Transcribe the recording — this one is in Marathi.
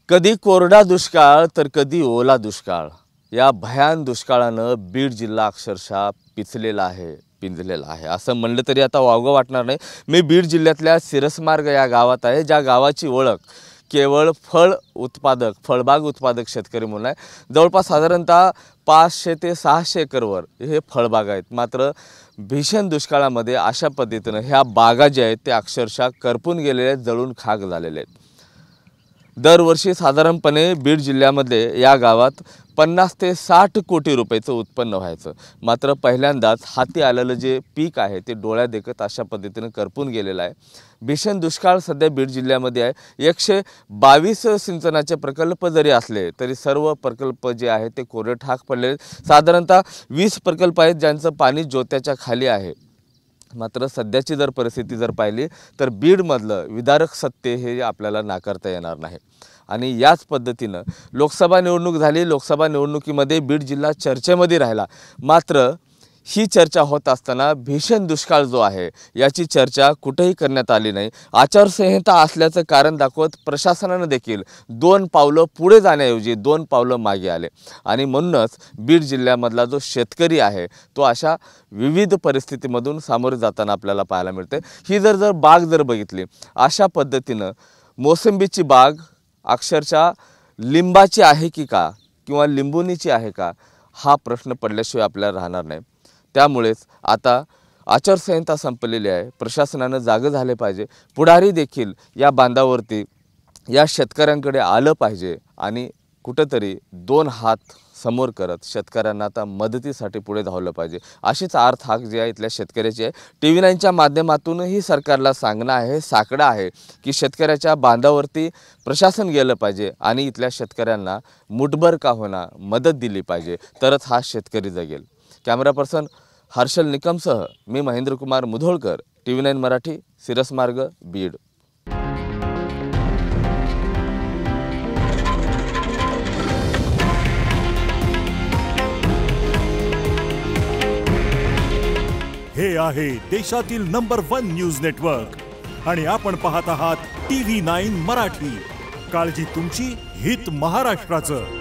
कधी कोरडा दुष्काळ तर कधी ओला दुष्काळ। या भयान दुष्काळानं बीड जिल्हा अक्षरशः पिचलेला आहे, पिंजलेला आहे असं म्हणलं तरी आता वावगं वाटणार नाही। मी बीड जिल्ह्यातल्या सिरसमार्ग या गावात आहे, ज्या गावाची ओळख केवळ फळबाग उत्पादक शेतकरी म्हणून आहे। जवळपास साधारणतः 500 ते 600 एकरवर हे फळबाग आहेत। मात्र भीषण दुष्काळामध्ये अशा पद्धतीनं ह्या बागा ज्या आहेत ते अक्षरशः करपून गेलेले आहेत, जळून खाक झालेले आहेत। दरवर्षी साधारणपणे बीड जिल्ह्यामध्ये या गावात 50 ते 60 कोटी रुपयाचं उत्पन्न व्हायचं। मात्र पहिल्यांदाच हाती आलेलं जे पीक आहे ते डोळ्यादेखत अशा पद्धतीनं करपून गेलेलं आहे। भीषण दुष्काळ सध्या बीड जिल्ह्यामध्ये आहे। 122 सिंचनाचे प्रकल्प जरी असले तरी सर्व प्रकल्प जे आहेत ते कोरडे ठाक पडले। साधारणतः 20 प्रकल्प आहेत ज्यांचं पाणी जोत्याच्या खाली आहे। मात्र सध्याची जर परिस्थिती जर पाहिली तर बीडमधलं विदारक सत्य हे आपल्याला नाकारता येणार नाही। आणि याच पद्धतीनं लोकसभा निवडणूक झाली। लोकसभा निवडणुकीमध्ये बीड जिल्हा चर्चेमध्ये राहिला। मात्र ही चर्चा होत असताना भीषण दुष्काळ जो आहे याची चर्चा कुठेही करण्यात आली नाही। आचारसंहिता असल्याचं कारण दाखवत प्रशासनानं देखील 2 पावलं पुढे जाण्याऐवजी 2 पावलं मागे आले। आणि म्हणूनच बीड जिल्ह्यामधला जो शेतकरी आहे तो अशा विविध परिस्थितीमधून सामोरे जाताना आपल्याला पाहायला मिळते। ही जर बाग जर बघितली अशा पद्धतीनं मोसंबीची बाग अक्षरशः लिंबाची आहे की का किंवा लिंबुनीची आहे का हा प्रश्न पडल्याशिवाय आपल्याला राहणार नाही। त्यामुळेच आता आचारसंहिता संपलेली आहे, प्रशासनानं जागं झाले पाहिजे। पुढारी देखील या बांधावरती या शेतकऱ्यांकडे आलं पाहिजे आणि कुठेतरी 2 हात समोर करत शेतकऱ्यांना आता मदतीसाठी पुढे धावलं पाहिजे। अशीच आर्थ हाक जी आहे इथल्या शेतकऱ्याची आहे। TV9च्या माध्यमातूनही सरकारला सांगणं आहे, साकडं आहे की शेतकऱ्याच्या बांधावरती प्रशासन गेलं पाहिजे आणि इथल्या शेतकऱ्यांना मुठभर का होना मदत दिली पाहिजे, तरच हा शेतकरी जगेल। कॅमेरा पर्सन हर्षल निकमसह मी महेंद्र कुमार मुधोळकर, TV9 मराठी, सिरसमार्ग, बीड। हे आहे देशातील नंबर 1 न्यूज नेटवर्क आणि आपण पाहत आहात TV9 मराठी। काळजी तुमची, हित महाराष्ट्राचं।